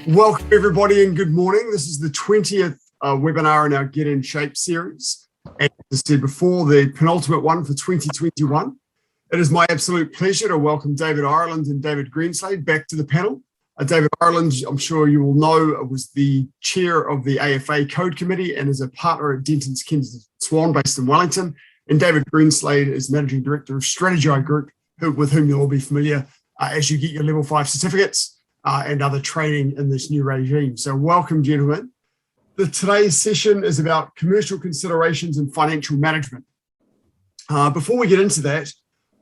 Welcome everybody and good morning. This is the 20th webinar in our Get in Shape series. And as I said before, the penultimate one for 2021. It is my absolute pleasure to welcome David Ireland and David Greenslade back to the panel. David Ireland, I'm sure you will know, was the chair of the AFA Code Committee and is a partner at Dentons Kensington Swan based in Wellington. And David Greenslade is Managing Director of Strategi Group, with whom you'll all be familiar as you get your level 5 certificates and other training in this new regime. So welcome, gentlemen. Today's session is about commercial considerations and financial management. Before we get into that,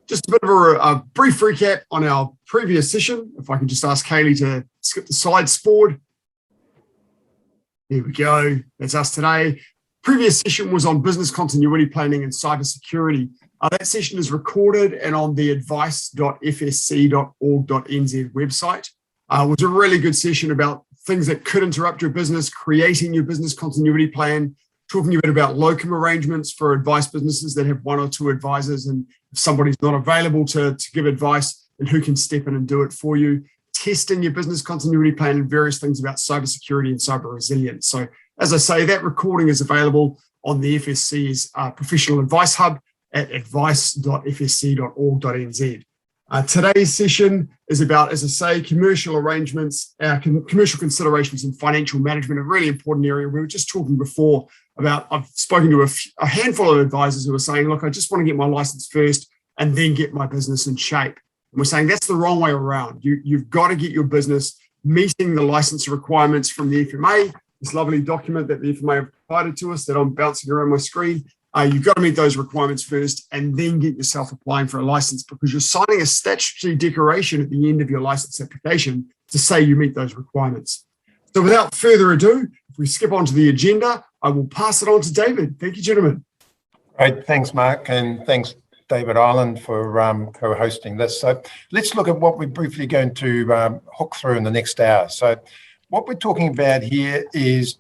just a bit of a brief recap on our previous session. If I can just ask Kaylee to skip the slides forward. There we go. That's us today. Previous session was on business continuity planning and cybersecurity. That session is recorded and on the advice.fsc.org.nz website. It was a really good session about things that could interrupt your business, creating your business continuity plan, talking a bit about locum arrangements for advice businesses that have one or two advisors, and if somebody's not available to give advice, then who can step in and do it for you, testing your business continuity plan, and various things about cybersecurity and cyber resilience. So as I say, that recording is available on the FSC's Professional Advice Hub at advice.fsc.org.nz. Today's session is about, as I say, commercial arrangements, commercial considerations and financial management, a really important area. We were just talking before about, I've spoken to a handful of advisors who are saying, look, I just want to get my license first and then get my business in shape. And we're saying that's the wrong way around. You've got to get your business meeting the license requirements from the FMA, this lovely document that the FMA have provided to us that I'm bouncing around my screen. You've got to meet those requirements first and then get yourself applying for a license, because you're signing a statutory declaration at the end of your license application to say you meet those requirements. So without further ado, if we skip on to the agenda, I will pass it on to David. Thank you, gentlemen. Great. Thanks, Mark. And thanks, David Ireland, for co-hosting this. So let's look at what we're briefly going to hook through in the next hour. So what we're talking about here is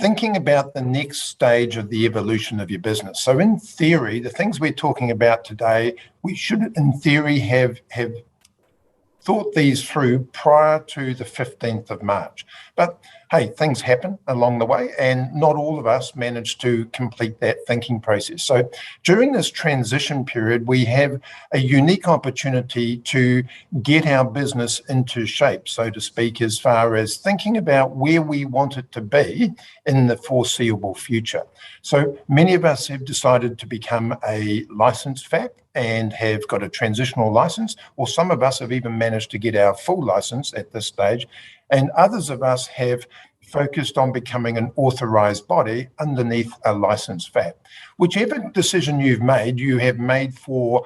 thinking about the next stage of the evolution of your business. So in theory, the things we're talking about today, we should, in theory, have thought these through prior to the 15th of March. But hey, things happen along the way, and not all of us managed to complete that thinking process. So during this transition period, we have a unique opportunity to get our business into shape, so to speak, as far as thinking about where we want it to be in the foreseeable future. So many of us have decided to become a licensed FAP and have got a transitional license, or some of us have even managed to get our full license at this stage, and others of us have focused on becoming an authorised body underneath a licensed FAP. Whichever decision you've made, you have made for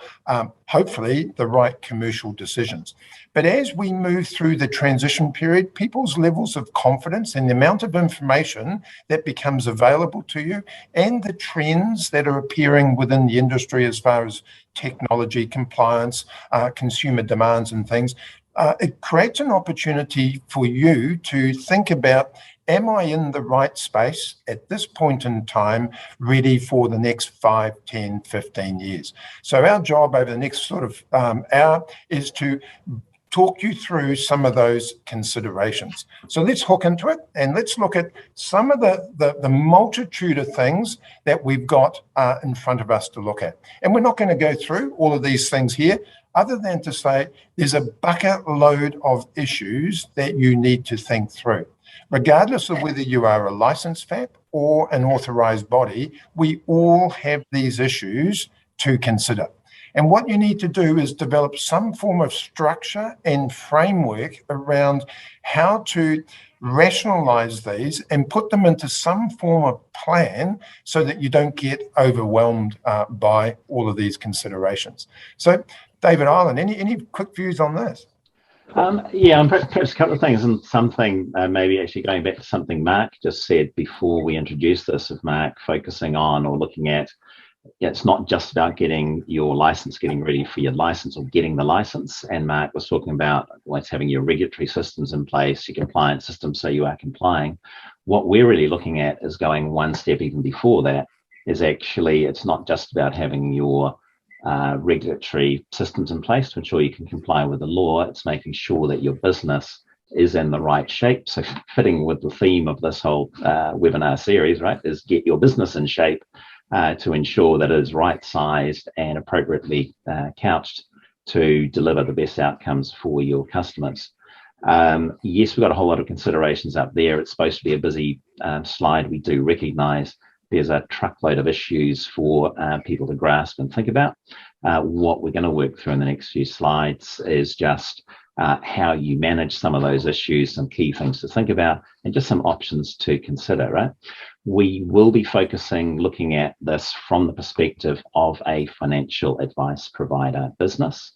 hopefully the right commercial decisions. But as we move through the transition period, people's levels of confidence and the amount of information that becomes available to you and the trends that are appearing within the industry as far as technology, compliance, consumer demands and things, it creates an opportunity for you to think about, am I in the right space at this point in time, ready for the next 5, 10, 15 years? So our job over the next sort of hour is to talk you through some of those considerations. So let's hook into it and let's look at some of the multitude of things that we've got in front of us to look at. And we're not going to go through all of these things here, other than to say there's a bucket load of issues that you need to think through. Regardless of whether you are a licensed FAP or an authorised body, we all have these issues to consider. And what you need to do is develop some form of structure and framework around how to rationalise these and put them into some form of plan so that you don't get overwhelmed by all of these considerations. So, David Ireland, any quick views on this? Yeah, and perhaps a couple of things, and something maybe actually going back to something Mark just said before we introduced this, of Mark focusing on or looking at, it's not just about getting your license, getting ready for your license or getting the license. And Mark was talking about always having your regulatory systems in place, your compliance systems, so you are complying. What we're really looking at is going one step even before that, is actually, it's not just about having your regulatory systems in place to ensure you can comply with the law. It's making sure that your business is in the right shape. So fitting with the theme of this whole webinar series, right, is get your business in shape to ensure that it is right-sized and appropriately couched to deliver the best outcomes for your customers. Yes, we've got a whole lot of considerations up there. It's supposed to be a busy slide. We do recognize there's a truckload of issues for people to grasp and think about. What we're going to work through in the next few slides is just how you manage some of those issues, some key things to think about, and just some options to consider, right? We will be focusing, looking at this from the perspective of a financial advice provider business,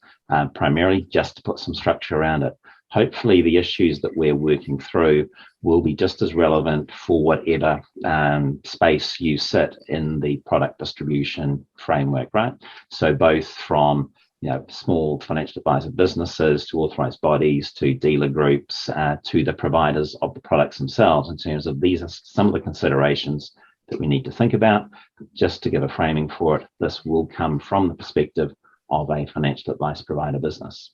primarily just to put some structure around it. Hopefully the issues that we're working through will be just as relevant for whatever space you sit in the product distribution framework, right? So both from small financial advisor businesses to authorized bodies to dealer groups to the providers of the products themselves, in terms of these are some of the considerations that we need to think about. Just to give a framing for it, this will come from the perspective of a financial advice provider business.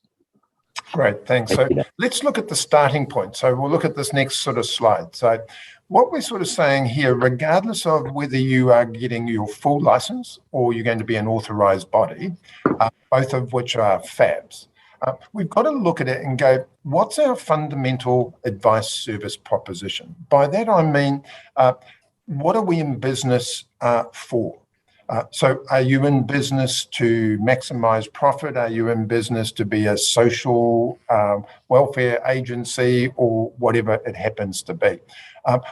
Great, thanks. So let's look at the starting point. So we'll look at this next sort of slide. So what we're sort of saying here, regardless of whether you are getting your full license or you're going to be an authorized body, both of which are FABs, we've got to look at it and go, what's our fundamental advice service proposition? By that I mean, what are we in business for? So are you in business to maximize profit? Are you in business to be a social welfare agency or whatever it happens to be?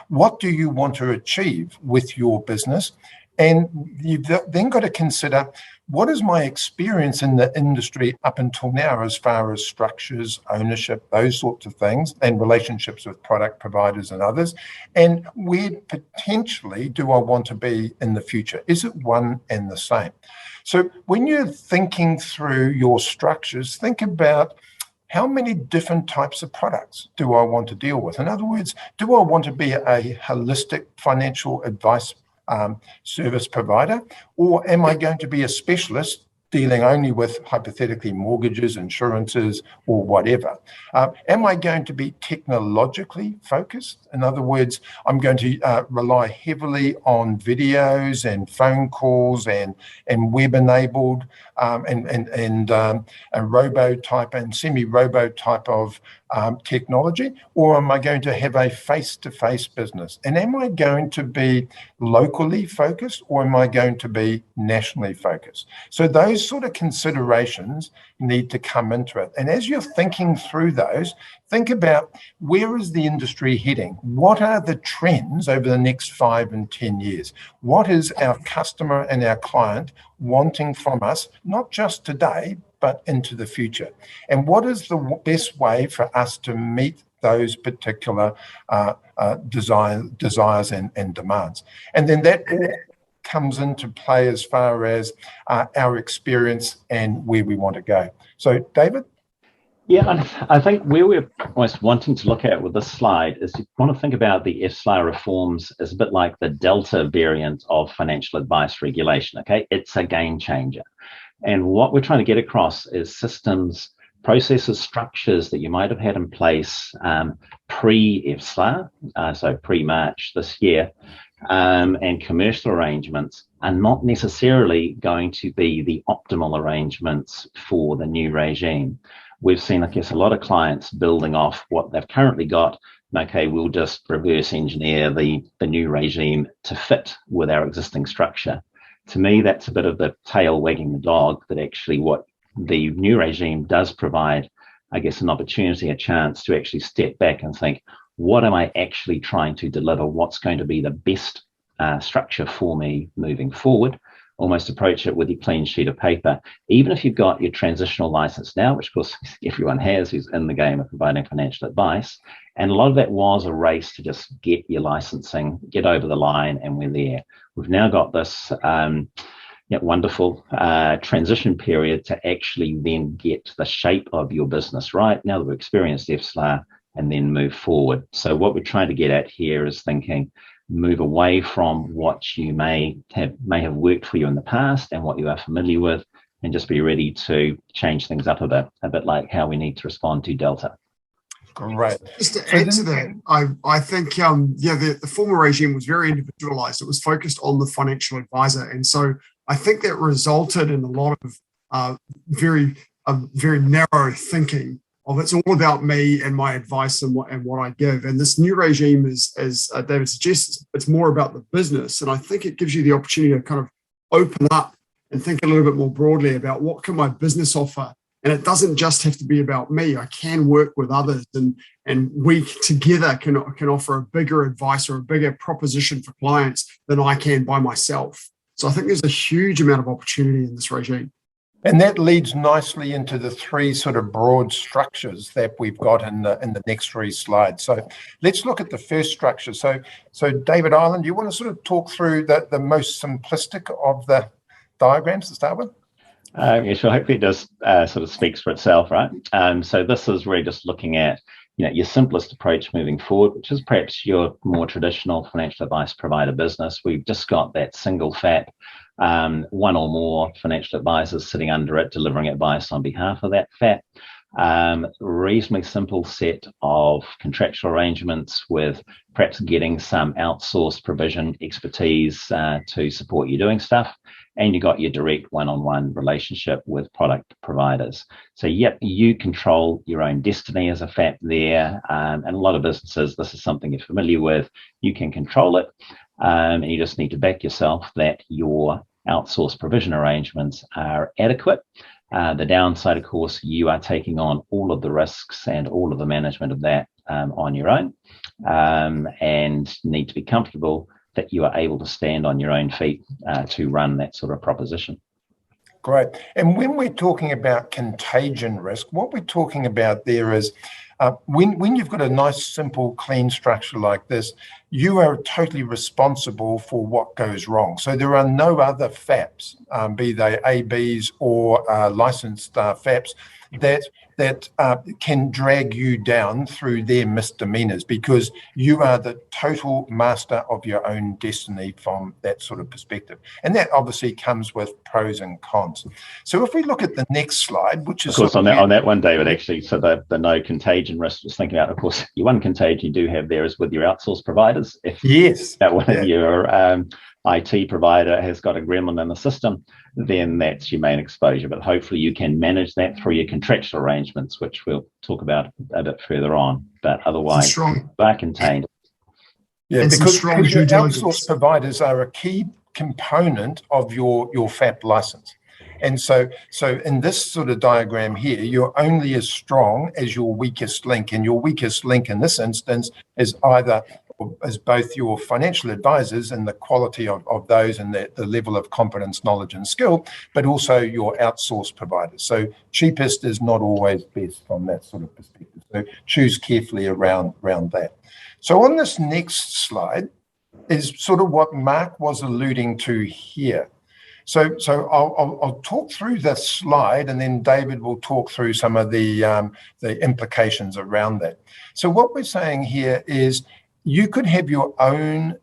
What do you want to achieve with your business? And you've then got to consider, what is my experience in the industry up until now as far as structures, ownership, those sorts of things, and relationships with product providers and others? And where potentially do I want to be in the future? Is it one and the same? So when you're thinking through your structures, think about how many different types of products do I want to deal with? In other words, do I want to be a holistic financial advice service provider, or am I going to be a specialist dealing only with hypothetically mortgages, insurances, or whatever? Am I going to be technologically focused? In other words, I'm going to rely heavily on videos and phone calls and web-enabled and robo type and semi-robo type of technology, or am I going to have a face-to-face business? And am I going to be locally focused, or am I going to be nationally focused? So those sort of considerations need to come into it. And as you're thinking through those, think about, where is the industry heading? What are the trends over the next 5 and 10 years? What is our customer and our client wanting from us, not just today, but into the future? And what is the best way for us to meet those particular desires and demands? And then that all comes into play as far as our experience and where we want to go. So, David? Yeah, I think where we're almost wanting to look at with this slide is you want to think about the FSLA reforms as a bit like the Delta variant of financial advice regulation, okay? It's a game changer. And what we're trying to get across is systems, processes, structures that you might have had in place pre-FSLA, so pre-March this year, and commercial arrangements are not necessarily going to be the optimal arrangements for the new regime. We've seen, I guess, a lot of clients building off what they've currently got. Okay, we'll just reverse engineer the new regime to fit with our existing structure. To me, that's a bit of the tail wagging the dog, that actually what the new regime does provide, I guess, an opportunity, a chance to actually step back and think, what am I actually trying to deliver? What's going to be the best structure for me moving forward? Almost approach it with your clean sheet of paper. Even if you've got your transitional license now, which of course everyone has who's in the game of providing financial advice, and a lot of that was a race to just get your licensing, get over the line, and we're there. We've now got this wonderful transition period to actually then get the shape of your business right, now that we've experienced FSLA, and then move forward. So what we're trying to get at here is thinking, move away from what you may have worked for you in the past and what you are familiar with, and just be ready to change things up a bit like how we need to respond to Delta. Great. Just to So add to then, that, I think the former regime was very individualized. It was focused on the financial advisor, and so I think that resulted in a lot of very narrow thinking of it's all about me and my advice and what I give. And this new regime is, as David suggests, it's more about the business, and I think it gives you the opportunity to kind of open up and think a little bit more broadly about what can my business offer. And it doesn't just have to be about me. I can work with others, and we together can offer a bigger advice or a bigger proposition for clients than I can by myself. So I think there's a huge amount of opportunity in this regime. and that leads nicely into the three sort of broad structures that we've got in the next three slides. So let's look at the first structure. So David Ireland, do you want to sort of talk through the most simplistic of the diagrams to start with? Yeah, sure. Hopefully it does sort of speaks for itself, right? So this is really just looking at, your simplest approach moving forward, which is perhaps your more traditional financial advice provider business. We've just got that single FAP, one or more financial advisors sitting under it, delivering advice on behalf of that FAP. Reasonably simple set of contractual arrangements with perhaps getting some outsourced provision expertise to support you doing stuff. And you got your direct one-on-one relationship with product providers. So yep, you control your own destiny as a FAP there. And a lot of businesses, this is something you're familiar with. You can control it. And you just need to back yourself that your outsourced provision arrangements are adequate. The downside, of course, you are taking on all of the risks and all of the management of that on your own, and need to be comfortable that you are able to stand on your own feet to run that sort of proposition. Great. And when we're talking about contagion risk, what we're talking about there is when you've got a nice, simple, clean structure like this, you are totally responsible for what goes wrong. So there are no other FAPs, be they ABs or licensed FAPs, that can drag you down through their misdemeanors, because you are the total master of your own destiny from that sort of perspective. And that obviously comes with pros and cons. So if we look at the next slide, which is... Of course, on that one, David, actually, so the no contagion risk, was thinking about, of course, your one contagion you do have there is with your outsourced providers. If one of your IT provider has got a gremlin in the system, then that's your main exposure. But hopefully you can manage that through your contractual arrangements, which we'll talk about a bit further on. But otherwise, they're contained. Yeah, because your outsourced providers are a key component of your FAP license. And so in this sort of diagram here, you're only as strong as your weakest link. And your weakest link in this instance is either as both your financial advisors and the quality of those and the level of competence, knowledge and skill, but also your outsourced providers. So cheapest is not always best from that sort of perspective. So choose carefully around that. So on this next slide is sort of what Mark was alluding to here. So I'll talk through this slide, and then David will talk through some of the implications around that. So what we're saying here is you could have your own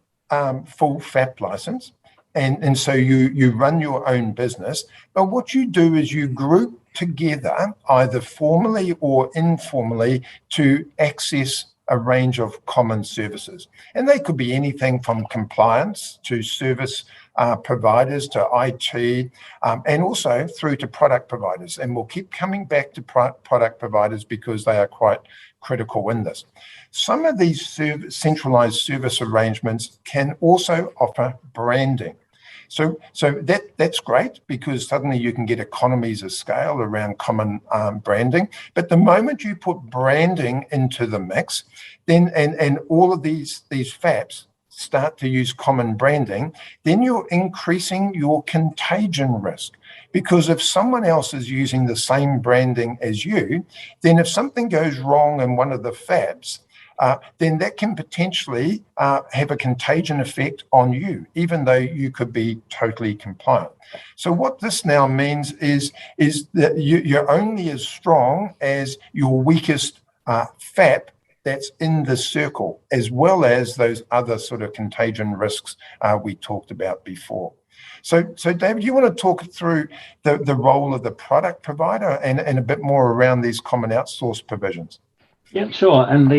full FAP license, and so you run your own business. But what you do is you group together, either formally or informally, to access a range of common services. And they could be anything from compliance to service providers to IT, and also through to product providers. And we'll keep coming back to product providers because they are quite critical in this. Some of these centralized service arrangements can also offer branding. So that's great, because suddenly you can get economies of scale around common branding. But the moment you put branding into the mix, then and all of these FAPs start to use common branding, then you're increasing your contagion risk. Because if someone else is using the same branding as you, then if something goes wrong in one of the FAPs, then that can potentially have a contagion effect on you, even though you could be totally compliant. So what this now means is that you're only as strong as your weakest FAP that's in the circle, as well as those other sort of contagion risks we talked about before. So David, you want to talk through the role of the product provider and a bit more around these common outsource provisions? Yeah, sure. And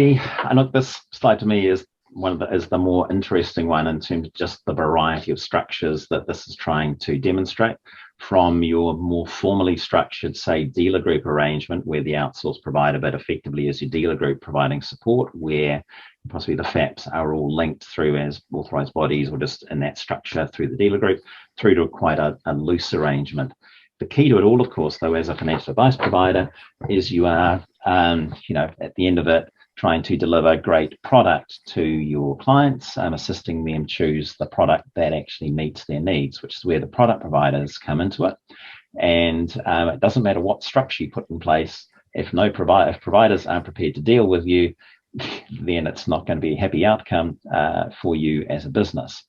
look, this slide to me is the more interesting one in terms of just the variety of structures that this is trying to demonstrate, from your more formally structured, say, dealer group arrangement, where the outsourced provider, but effectively is your dealer group providing support, where possibly the FAPs are all linked through as authorised bodies or just in that structure through the dealer group, through to quite a loose arrangement. The key to it all, of course, though, as a financial advice provider, is you are, at the end of it, trying to deliver great product to your clients, assisting them choose the product that actually meets their needs, which is where the product providers come into it. And it doesn't matter what structure you put in place, if providers aren't prepared to deal with you, then it's not going to be a happy outcome for you as a business.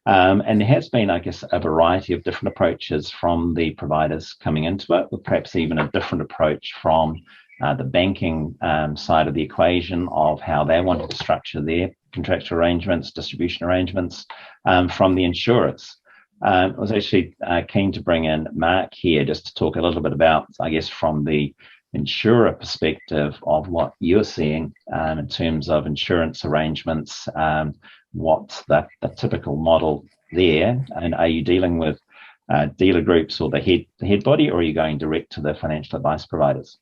And there has been, I guess, a variety of different approaches from the providers coming into it, with perhaps even a different approach from the banking side of the equation of how they wanted to structure their contractual arrangements, distribution arrangements, from the insurers. I was actually keen to bring in Mark here just to talk a little bit about, I guess, from the insurer perspective of what you're seeing in terms of insurance arrangements, what's the typical model there, and are you dealing with dealer groups or the head body, or are you going direct to the financial advice providers?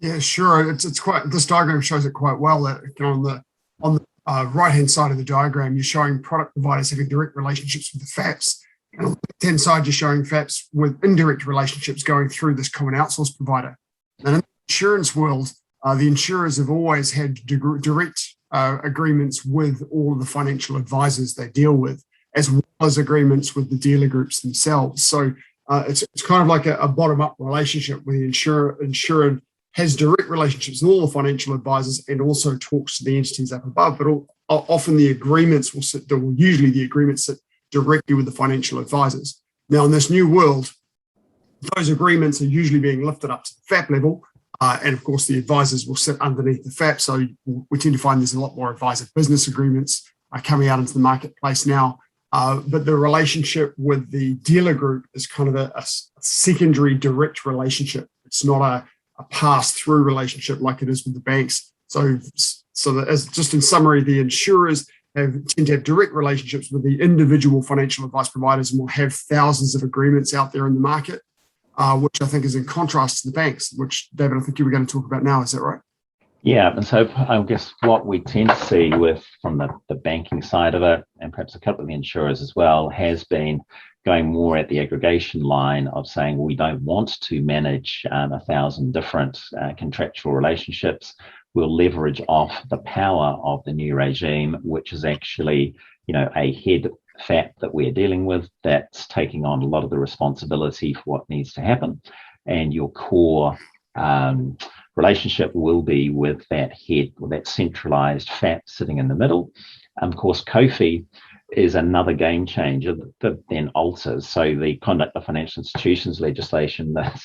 Yeah, sure. It's quite. This diagram shows it quite well. That on the right hand side of the diagram, you're showing product providers having direct relationships with the FAPs, and on the left hand side, you're showing FAPs with indirect relationships going through this common outsource provider. And in the insurance world, the insurers have always had direct agreements with all of the financial advisors they deal with, as well as agreements with the dealer groups themselves. So it's kind of like a bottom-up relationship where the insurer has direct relationships with all the financial advisors and also talks to the entities up above. But often the agreements usually the agreements sit directly with the financial advisors. Now, in this new world, those agreements are usually being lifted up to the FAP level. And of course, the advisors will sit underneath the FAP. So we tend to find there's a lot more advisor business agreements coming out into the marketplace now. But the relationship with the dealer group is kind of a secondary direct relationship. It's not a pass-through relationship like it is with the banks. So as just in summary, the insurers tend to have direct relationships with the individual financial advice providers and will have thousands of agreements out there in the market, which I think is in contrast to the banks, which, David, I think you were going to talk about now. Is that right? Yeah, and so I guess what we tend to see from the banking side of it, and perhaps a couple of the insurers as well, has been going more at the aggregation line of saying we don't want to manage 1,000 different contractual relationships. We'll leverage off the power of the new regime, which is actually, a head FAP that we're dealing with that's taking on a lot of the responsibility for what needs to happen. And your core relationship will be with that head, or that centralized FAP sitting in the middle. Of course, COFI is another game changer that then alters. So the Conduct of Financial Institutions legislation that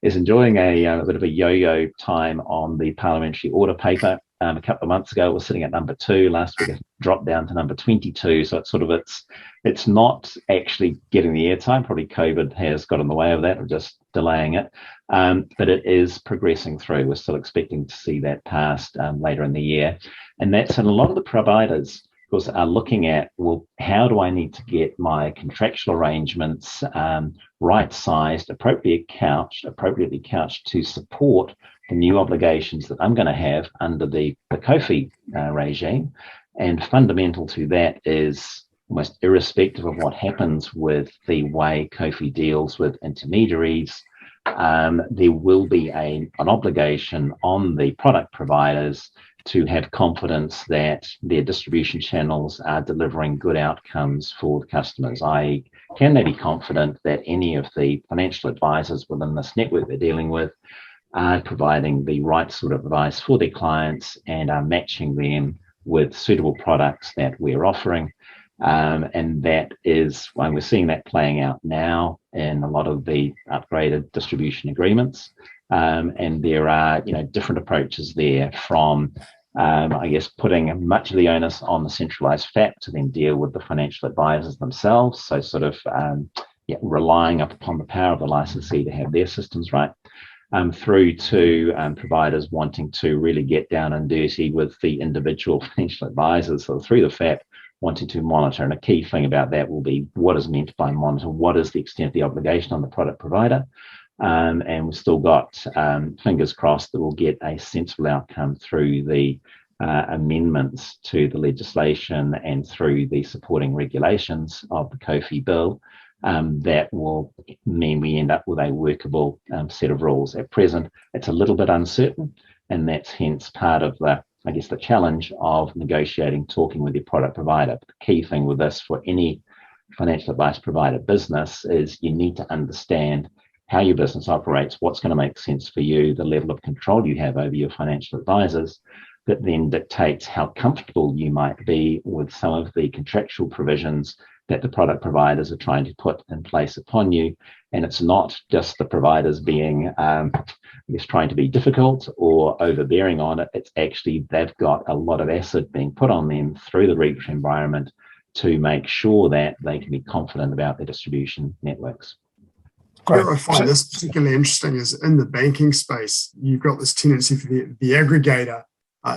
is enjoying a bit of a yo-yo time on the parliamentary order paper. A couple of months ago, it was sitting at number 2. Last week, it dropped down to number 22. So it's not actually getting the airtime. Probably COVID has got in the way of that, or just delaying it. But it is progressing through. We're still expecting to see that passed later in the year. And that's in a lot of the providers, of course, are looking at, well, how do I need to get my contractual arrangements right-sized, appropriately couched to support the new obligations that I'm going to have under the COFI regime. And fundamental to that is, almost irrespective of what happens with the way COFI deals with intermediaries, there will be an obligation on the product providers to have confidence that their distribution channels are delivering good outcomes for the customers. Can they be confident that any of the financial advisors within this network they're dealing with are providing the right sort of advice for their clients and are matching them with suitable products that we're offering? And that is why we're seeing that playing out now in a lot of the upgraded distribution agreements. And there are, different approaches there, from, I guess, putting much of the onus on the centralized FAP to then deal with the financial advisors themselves. So sort of relying upon the power of the licensee to have their systems right. through to providers wanting to really get down and dirty with the individual financial advisors. So through the FAP, wanting to monitor. And a key thing about that will be what is meant by monitor, what is the extent of the obligation on the product provider. And we've still got fingers crossed that we'll get a sensible outcome through the amendments to the legislation and through the supporting regulations of the COFI bill. That will mean we end up with a workable set of rules. At present, it's a little bit uncertain, and that's hence part of the challenge of negotiating, talking with your product provider. But the key thing with this for any financial advice provider business is you need to understand how your business operates, what's going to make sense for you, the level of control you have over your financial advisors, that then dictates how comfortable you might be with some of the contractual provisions that the product providers are trying to put in place upon you. And it's not just the providers being, trying to be difficult or overbearing on it. It's actually they've got a lot of acid being put on them through the regulatory environment to make sure that they can be confident about their distribution networks. Where I find this particularly interesting is in the banking space, you've got this tendency for the aggregator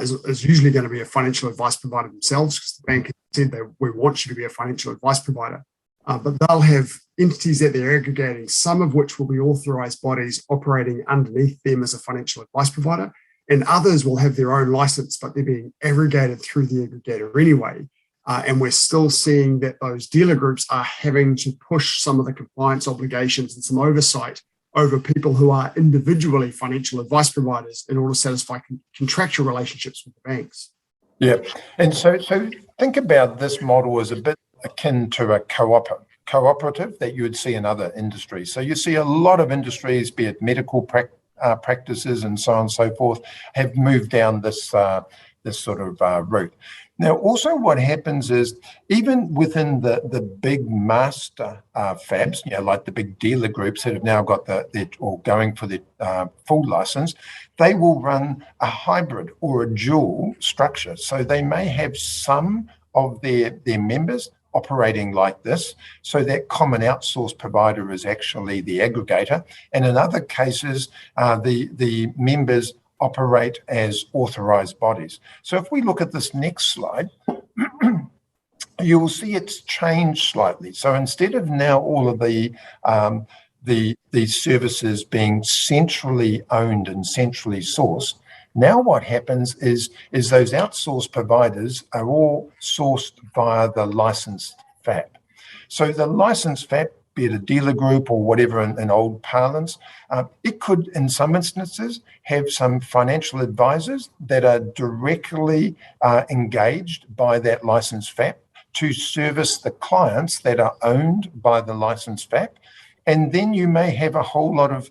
is usually going to be a financial advice provider themselves, because the bank has said that we want you to be a financial advice provider. But they'll have entities that they're aggregating, some of which will be authorised bodies operating underneath them as a financial advice provider, and others will have their own licence, but they're being aggregated through the aggregator anyway. And we're still seeing that those dealer groups are having to push some of the compliance obligations and some oversight over people who are individually financial advice providers in order to satisfy contractual relationships with the banks. Yeah, and so think about this model as a bit akin to a cooperative that you would see in other industries. So you see a lot of industries, be it medical practices and so on and so forth, have moved down this sort of route. Now, also what happens is even within the big master FABs, like the big dealer groups that have now got or going for the full license, they will run a hybrid or a dual structure. So they may have some of their members operating like this, so that common outsource provider is actually the aggregator. And in other cases, the members operate as authorised bodies. So if we look at this next slide, you will see it's changed slightly. So instead of now all of the services being centrally owned and centrally sourced, now what happens is those outsourced providers are all sourced via the licensed FAP. So the licensed FAP, be it a dealer group or whatever in old parlance, it could, in some instances, have some financial advisors that are directly engaged by that licensed FAP to service the clients that are owned by the licensed FAP. And then you may have a whole lot of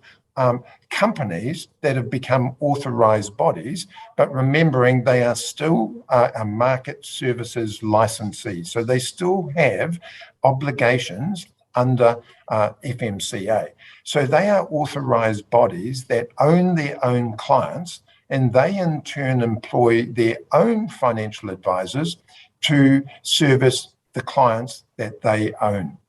companies that have become authorised bodies, but remembering they are still a market services licensee. So they still have obligations under FMCA. So they are authorised bodies that own their own clients, and they in turn employ their own financial advisors to service the clients that they own.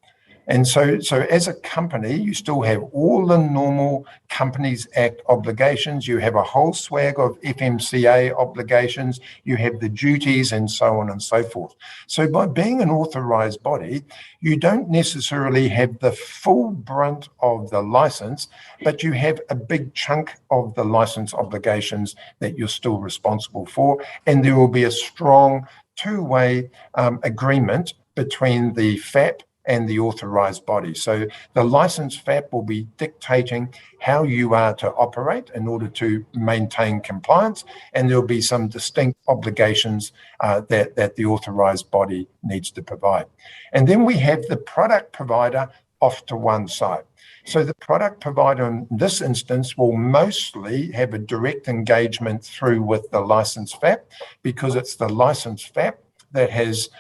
And so as a company, you still have all the normal Companies Act obligations. You have a whole swag of FMCA obligations. You have the duties and so on and so forth. So by being an authorised body, you don't necessarily have the full brunt of the licence, but you have a big chunk of the licence obligations that you're still responsible for. And there will be a strong two-way agreement between the FAP and the authorised body. So the licensed FAP will be dictating how you are to operate in order to maintain compliance, and there'll be some distinct obligations that the authorised body needs to provide. And then we have the product provider off to one side. So the product provider in this instance will mostly have a direct engagement through with the licensed FAP, because it's the licensed FAP that has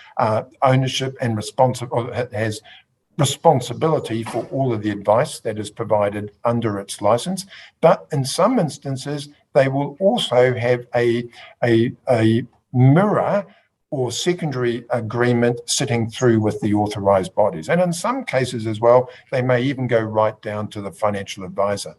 ownership and responsibility for all of the advice that is provided under its license. But in some instances, they will also have a mirror or secondary agreement sitting through with the authorised bodies. And in some cases as well, they may even go right down to the financial advisor.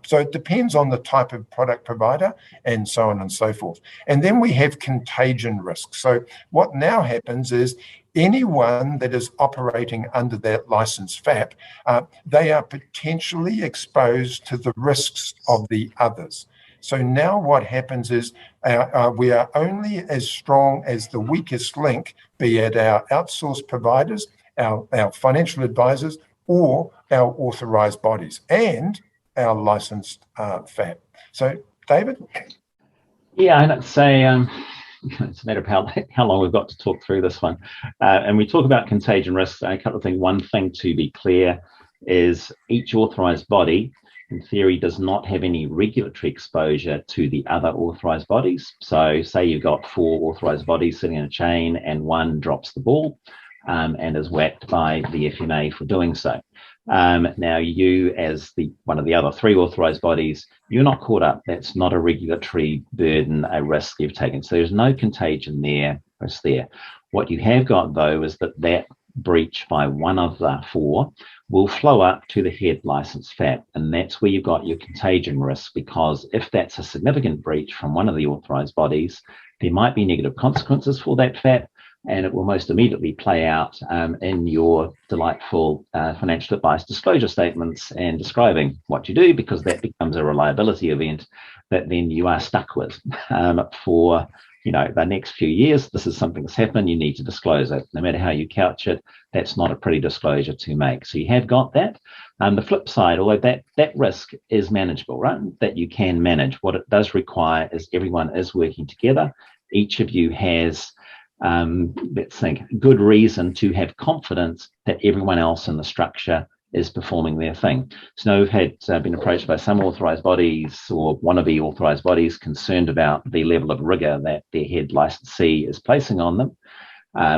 So it depends on the type of product provider and so on and so forth. And then we have contagion risk. So what now happens is anyone that is operating under that license FAP, they are potentially exposed to the risks of the others. So now what happens is we are only as strong as the weakest link, be it our outsourced providers, our financial advisors, or our authorised bodies and our licensed FAP. So, David? Yeah, and it's it's a matter of how long we've got to talk through this one. And we talk about contagion risks. A couple of things. One thing to be clear is each authorised body, in theory, does not have any regulatory exposure to the other authorised bodies. So say you've got 4 authorised bodies sitting in a chain and one drops the ball and is whacked by the FMA for doing so. Now you, as one of the other 3 authorised bodies, you're not caught up. That's not a regulatory burden, a risk you've taken. So there's no contagion there. It's there. What you have got, though, is that breach by one of the 4 will flow up to the head license FAP, and that's where you've got your contagion risk, because if that's a significant breach from one of the authorised bodies, there might be negative consequences for that FAP, and it will most immediately play out in your delightful financial advice disclosure statements and describing what you do, because that becomes a reliability event that then you are stuck with for the next few years. This is something that's happened. You need to disclose it. No matter how you couch it, that's not a pretty disclosure to make. So you have got that. The flip side, although that risk is manageable, right? That you can manage. What it does require is everyone is working together. Each of you has, let's think, good reason to have confidence that everyone else in the structure is performing their thing. So now we've been approached by some authorised bodies or one of the authorised bodies concerned about the level of rigour that their head licensee is placing on them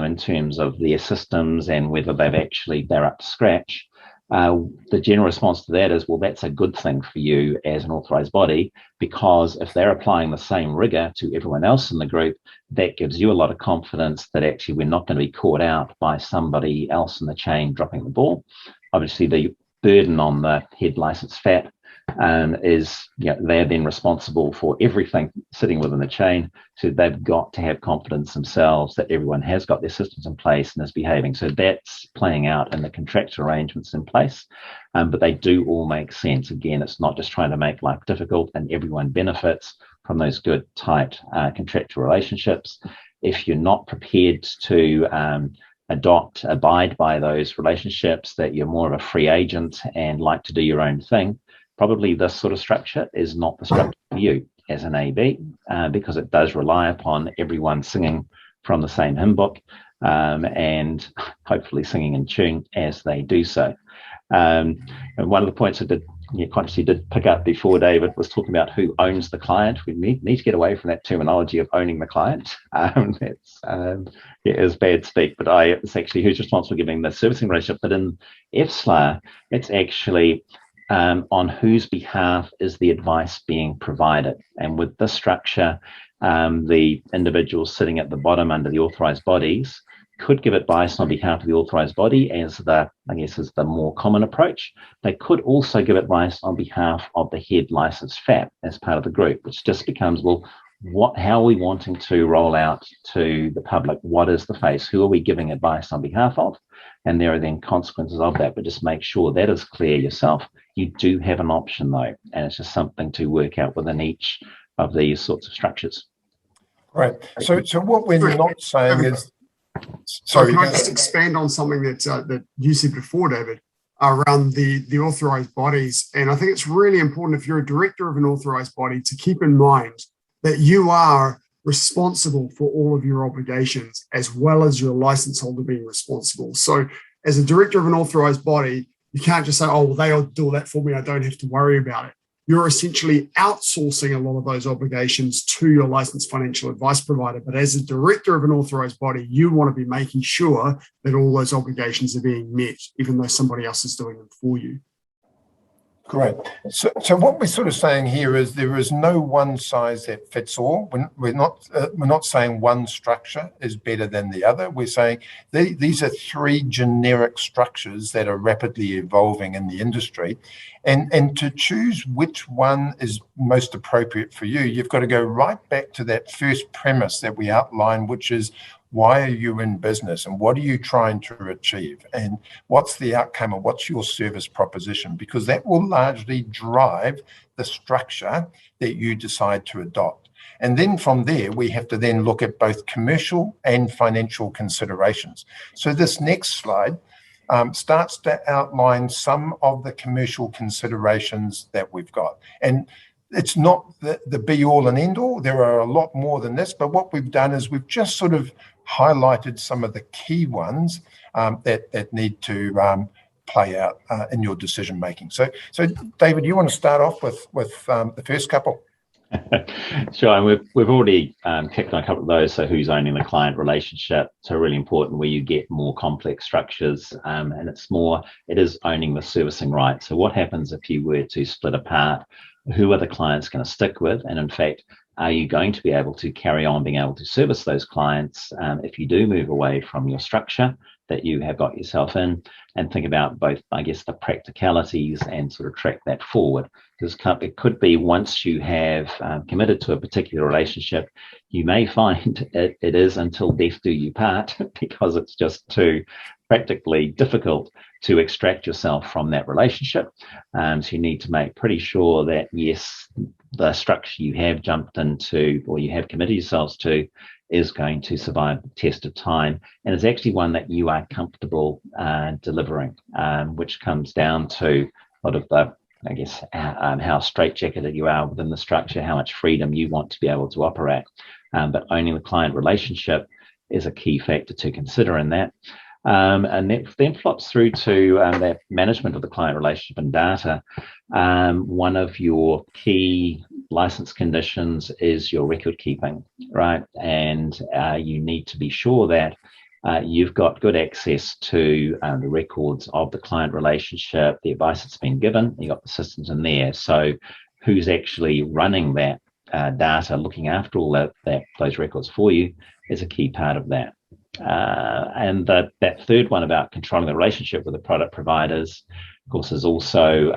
in terms of their systems and whether they're up to scratch. The general response to that is, well, that's a good thing for you as an authorised body, because if they're applying the same rigour to everyone else in the group, that gives you a lot of confidence that actually we're not going to be caught out by somebody else in the chain dropping the ball. Obviously, the burden on the head license FAP is, they're then responsible for everything sitting within the chain. So they've got to have confidence themselves that everyone has got their systems in place and is behaving. So that's playing out in the contractual arrangements in place. But they do all make sense. Again, it's not just trying to make life difficult, and everyone benefits from those good, tight contractual relationships. If you're not prepared to abide by those relationships, that you're more of a free agent and like to do your own thing, probably this sort of structure is not the structure for you as an AB, because it does rely upon everyone singing from the same hymn book and hopefully singing in tune as they do so. And one of the points that consciously did pick up before, David, was talking about who owns the client. We need to get away from that terminology of owning the client. It is bad speak, but it's actually who's responsible for giving the servicing relationship. But in FSLA, it's actually on whose behalf is the advice being provided. And with this structure, the individuals sitting at the bottom under the authorised bodies could give advice on behalf of the authorised body is the more common approach. They could also give advice on behalf of the head licensed FAP as part of the group, which just becomes, well, how are we wanting to roll out to the public? What is the face? Who are we giving advice on behalf of? And there are then consequences of that, but just make sure that is clear yourself. You do have an option though, and it's just something to work out within each of these sorts of structures. Right. So what we're not saying is, sorry, can I just expand on something that you said before, David, around the authorised bodies? And I think it's really important, if you're a director of an authorised body, to keep in mind that you are responsible for all of your obligations, as well as your licence holder being responsible. So as a director of an authorised body, you can't just say, oh, well, they'll do all that for me, I don't have to worry about it. You're essentially outsourcing a lot of those obligations to your licensed financial advice provider. But as a director of an authorised body, you want to be making sure that all those obligations are being met, even though somebody else is doing them for you. Great. So what we're sort of saying here is there is no one size that fits all. We're not saying one structure is better than the other. We're saying these are three generic structures that are rapidly evolving in the industry, and to choose which one is most appropriate for you, you've got to go right back to that first premise that we outlined, which is, why are you in business and what are you trying to achieve? And what's the outcome and what's your service proposition? Because that will largely drive the structure that you decide to adopt. And then from there, we have to then look at both commercial and financial considerations. So this next slide starts to outline some of the commercial considerations that we've got. And it's not the be all and end all. There are a lot more than this, but what we've done is we've just sort of highlighted some of the key ones that need to play out in your decision making. So David, you want to start off with the first couple? Sure, and we've already kicked on a couple of those. So who's owning the client relationship? So really important where you get more complex structures, and it is owning the servicing right. So what happens if you were to split apart? Who are the clients going to stick with? And in fact, are you going to be able to carry on being able to service those clients if you do move away from your structure that you have got yourself in? And think about both, I guess, the practicalities and sort of track that forward. Because it could be once you have committed to a particular relationship, you may find it is until death do you part, because it's just too practically difficult to extract yourself from that relationship. So you need to make pretty sure that, yes, the structure you have jumped into or you have committed yourselves to is going to survive the test of time, and is actually one that you are comfortable delivering, which comes down to a lot of the, I guess, how straitjacketed you are within the structure, how much freedom you want to be able to operate. But owning the client relationship is a key factor to consider in that. And that then flops through to that management of the client relationship and data. One of your key license conditions is your record keeping, right? And you need to be sure that you've got good access to the records of the client relationship, the advice that's been given, you've got the systems in there. So who's actually running that data, looking after all those records for you, is a key part of that. And that third one about controlling the relationship with the product providers, of course, is also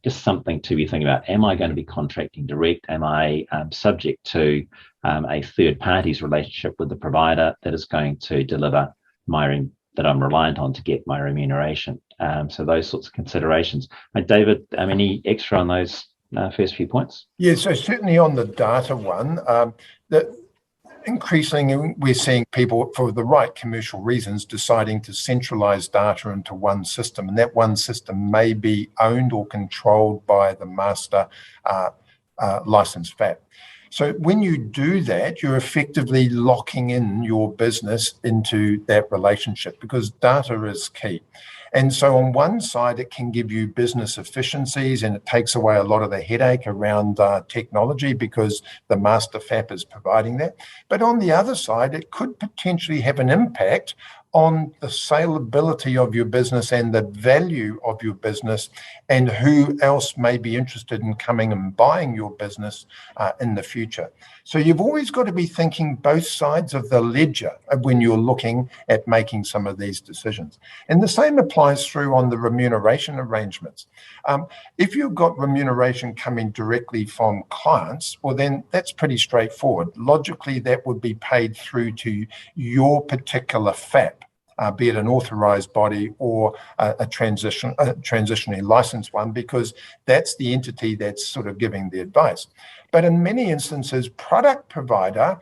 just something to be thinking about. Am I going to be contracting direct? Am I subject to a third party's relationship with the provider that is going to deliver that I'm reliant on to get my remuneration? So those sorts of considerations. David, any extra on those first few points? Yeah, so certainly on the data one, that increasingly we're seeing people, for the right commercial reasons, deciding to centralize data into one system, and that one system may be owned or controlled by the master license FAP. So when you do that, you're effectively locking in your business into that relationship, because data is key. And so on one side, it can give you business efficiencies, and it takes away a lot of the headache around technology, because the master FAP is providing that. But on the other side, it could potentially have an impact on the saleability of your business and the value of your business, and who else may be interested in coming and buying your business in the future. So you've always got to be thinking both sides of the ledger when you're looking at making some of these decisions. And the same applies through on the remuneration arrangements. If you've got remuneration coming directly from clients, well, then that's pretty straightforward. Logically, that would be paid through to your particular FAP. Be it an authorised body or a transitionally licensed one, because that's the entity that's sort of giving the advice. But in many instances, product provider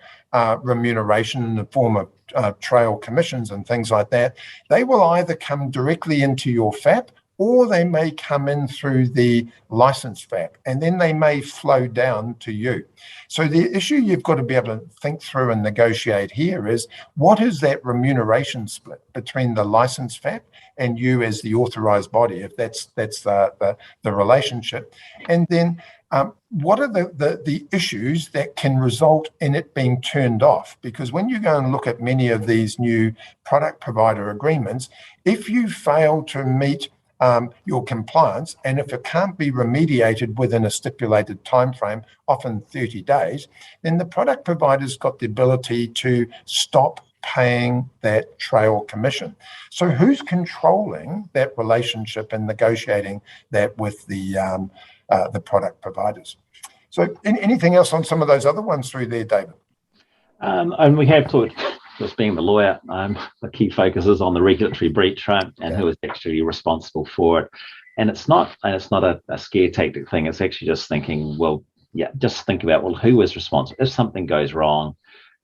remuneration in the form of trail commissions and things like that, they will either come directly into your FAP, or they may come in through the license FAP, and then they may flow down to you. So the issue you've got to be able to think through and negotiate here is, what is that remuneration split between the license FAP and you as the authorised body, if that's the relationship? And then what are the issues that can result in it being turned off? Because when you go and look at many of these new product provider agreements, if you fail to meet your compliance, and if it can't be remediated within a stipulated time frame, often 30 days, then the product provider's got the ability to stop paying that trail commission. So who's controlling that relationship and negotiating that with the product providers? So anything else on some of those other ones through there, David? And we have talked, just being the lawyer, the key focus is on the regulatory breach, right, and who is actually responsible for it. And it's not a scare tactic thing. It's actually just thinking, well, just think about, well, who is responsible? If something goes wrong,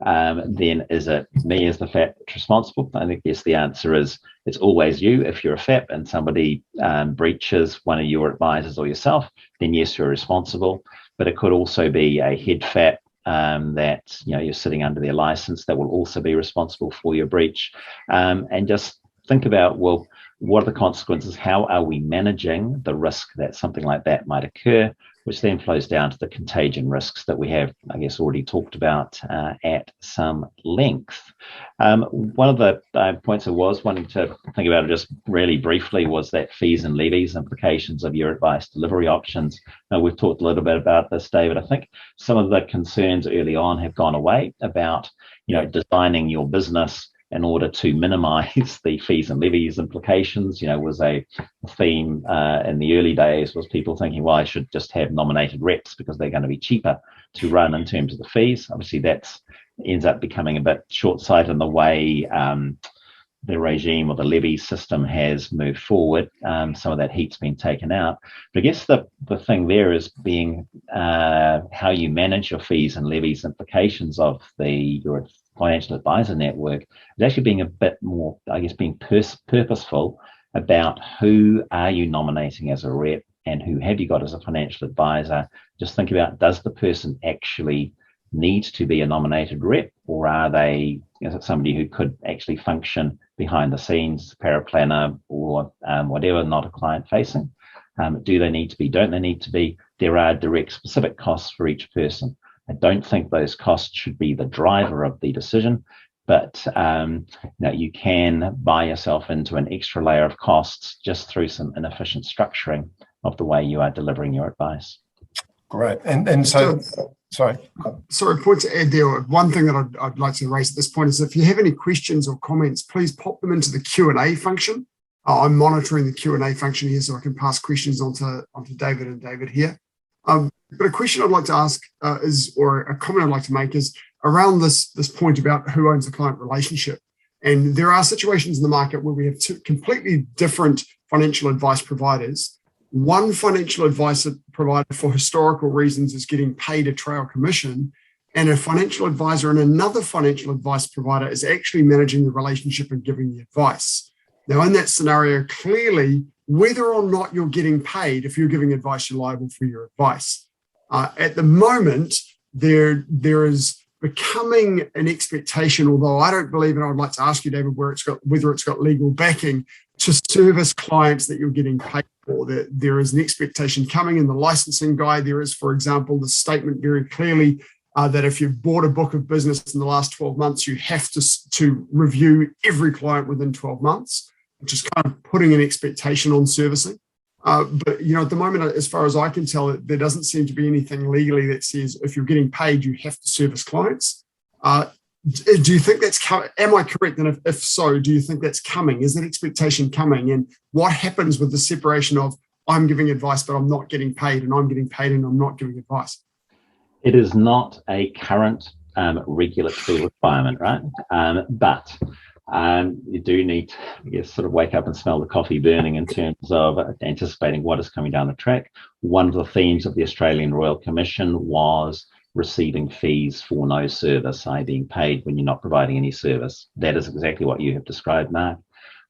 then is it me as the FAP that's responsible? I think, yes, the answer is it's always you. If you're a FAP and somebody breaches one of your advisors or yourself, then yes, you're responsible. But it could also be a head FAP that you're sitting under their license that will also be responsible for your breach. And just think about, well, what are the consequences? How are we managing the risk that something like that might occur, which then flows down to the contagion risks that we have, I guess, already talked about at some length. One of the points I was wanting to think about just really briefly was that fees and levies implications of your advice delivery options. Now, we've talked a little bit about this, David. I think some of the concerns early on have gone away about, designing your business in order to minimize the fees and levies implications. Was a theme in the early days, was people thinking, well, I should just have nominated reps because they're going to be cheaper to run in terms of the fees. Obviously, that ends up becoming a bit short-sighted in the way the regime or the levy system has moved forward. Some of that heat's been taken out. But I guess the thing there is being how you manage your fees and levies implications of your financial advisor network is actually being a bit more, I guess, being purposeful about who are you nominating as a rep and who have you got as a financial advisor. Just think about, does the person actually need to be a nominated rep, or is it somebody who could actually function behind the scenes, paraplanner or whatever, not a client facing? Do they need to be? Don't they need to be? There are direct specific costs for each person. I don't think those costs should be the driver of the decision, but you can buy yourself into an extra layer of costs just through some inefficient structuring of the way you are delivering your advice. Great. And so, sorry, point to add there. One thing that I'd like to raise at this point is if you have any questions or comments, please pop them into the Q&A function. I'm monitoring the Q&A function here so I can pass questions onto David and David here. But a question I'd like to ask or a comment I'd like to make is around this point about who owns the client relationship. And there are situations in the market where we have two completely different financial advice providers. One financial advice provider for historical reasons is getting paid a trail commission, and a financial advisor and another financial advice provider is actually managing the relationship and giving the advice. Now, in that scenario, clearly, whether or not you're getting paid, if you're giving advice, you're liable for your advice. At the moment, there is becoming an expectation, although I don't believe, and I'd like to ask you, David, whether it's got legal backing to service clients that you're getting paid for. There is an expectation coming in the licensing guide. There is, for example, the statement very clearly that if you've bought a book of business in the last 12 months, you have to review every client within 12 months, which is kind of putting an expectation on servicing. But at the moment, as far as I can tell, there doesn't seem to be anything legally that says if you're getting paid, you have to service clients. Do you think that's coming? Am I correct? And if so, do you think that's coming? Is that expectation coming? And what happens with the separation of I'm giving advice, but I'm not getting paid, and I'm getting paid and I'm not giving advice? It is not a current regulatory requirement, right? But you do need to, I guess, sort of wake up and smell the coffee burning in terms of anticipating what is coming down the track. One of the themes of the Australian Royal Commission was receiving fees for no service, i.e. being paid when you're not providing any service. That is exactly what you have described, Mark.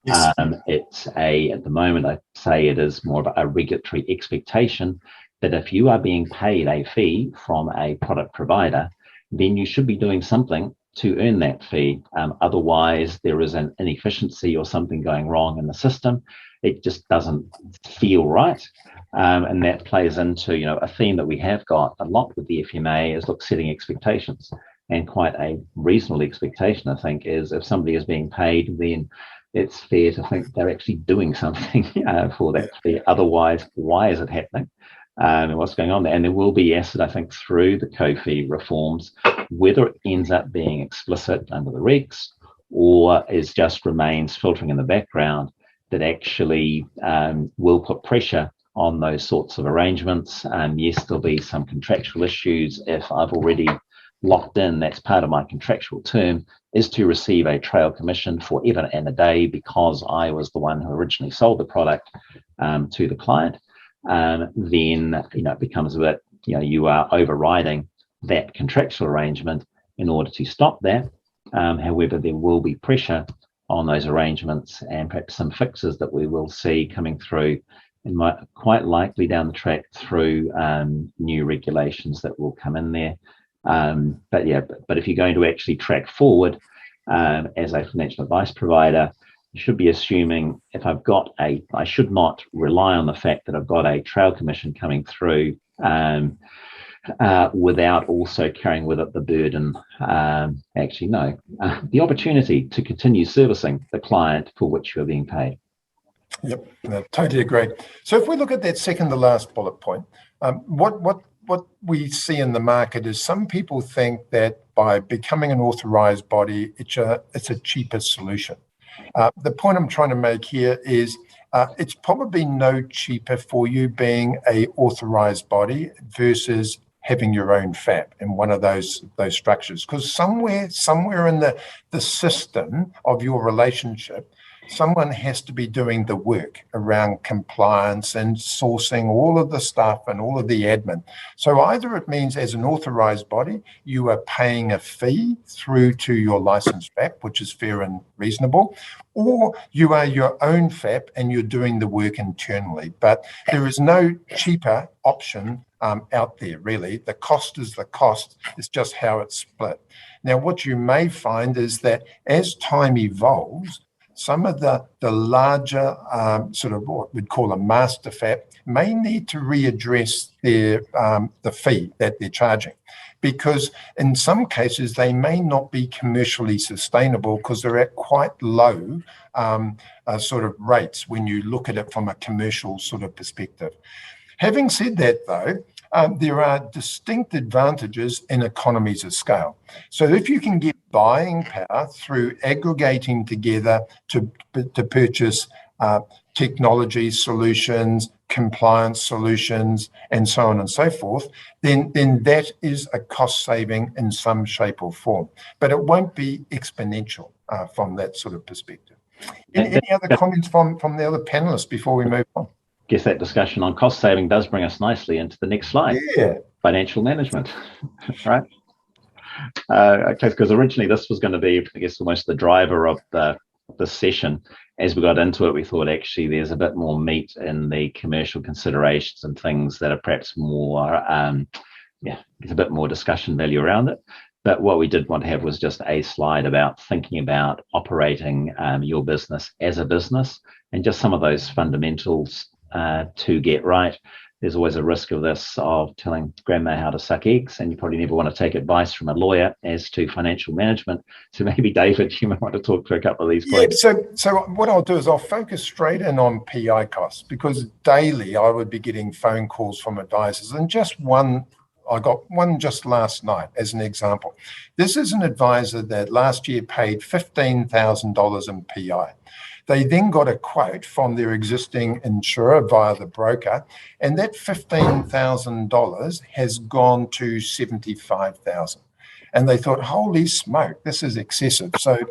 Yes. At the moment, I'd say it is more of a regulatory expectation that if you are being paid a fee from a product provider, then you should be doing something to earn that fee. Otherwise, there is an inefficiency or something going wrong in the system. It just doesn't feel right. And that plays into, a theme that we have got a lot with the FMA is setting expectations. And quite a reasonable expectation, I think, is if somebody is being paid, then it's fair to think they're actually doing something for that fee. Otherwise, why is it happening? And what's going on there? And there will be acid, I think, through the co-fee reforms, whether it ends up being explicit under the regs or is just remains filtering in the background, that actually will put pressure on those sorts of arrangements. Yes, there'll be some contractual issues. If I've already locked in, that's part of my contractual term, is to receive a trail commission forever and a day because I was the one who originally sold the product to the client. Then it becomes a bit, you are overriding that contractual arrangement in order to stop that. However, there will be pressure on those arrangements and perhaps some fixes that we will see coming through, and quite likely down the track through new regulations that will come in there. But if you're going to actually track forward as a financial advice provider, you should be assuming I should not rely on the fact that I've got a trail commission coming through without also carrying with it the burden, the opportunity to continue servicing the client for which you're being paid. Yep, no, totally agree. So if we look at that second to last bullet point, what we see in the market is some people think that by becoming an authorised body, it's a cheaper solution. The point I'm trying to make here is it's probably no cheaper for you being a authorised body versus having your own FAP in one of those structures, because somewhere in the system of your relationship, someone has to be doing the work around compliance and sourcing all of the stuff and all of the admin. So either it means as an authorised body, you are paying a fee through to your licensed FAP, which is fair and reasonable, or you are your own FAP and you're doing the work internally. But there is no cheaper option out there, really. The cost is the cost. It's just how it's split. Now, what you may find is that as time evolves, some of the larger sort of what we'd call a master FAP may need to readdress the fee that they're charging, because in some cases they may not be commercially sustainable because they're at quite low sort of rates when you look at it from a commercial sort of perspective. Having said that, though, there are distinct advantages in economies of scale. So if you can get buying power through aggregating together to purchase technology solutions, compliance solutions, and so on and so forth, then that is a cost saving in some shape or form. But it won't be exponential from that sort of perspective. Any other comments from the other panelists before we move on? Guess that discussion on cost saving does bring us nicely into the next slide. Yeah. Financial management, right? Okay, because originally this was going to be, I guess, almost the driver of the session. As we got into it, we thought actually there's a bit more meat in the commercial considerations and things that are perhaps more, there's a bit more discussion value around it. But what we did want to have was just a slide about thinking about operating your business as a business and just some of those fundamentals to get right. There's always a risk of this, of telling grandma how to suck eggs, and you probably never want to take advice from a lawyer as to financial management. So maybe, David, you might want to talk through a couple of these points. Yeah, so what I'll do is I'll focus straight in on PI costs, because daily I would be getting phone calls from advisors, and I got one just last night as an example. This is an advisor that last year paid $15,000 in PI. They then got a quote from their existing insurer via the broker, and that $15,000 has gone to $75,000. And they thought, holy smoke, this is excessive. So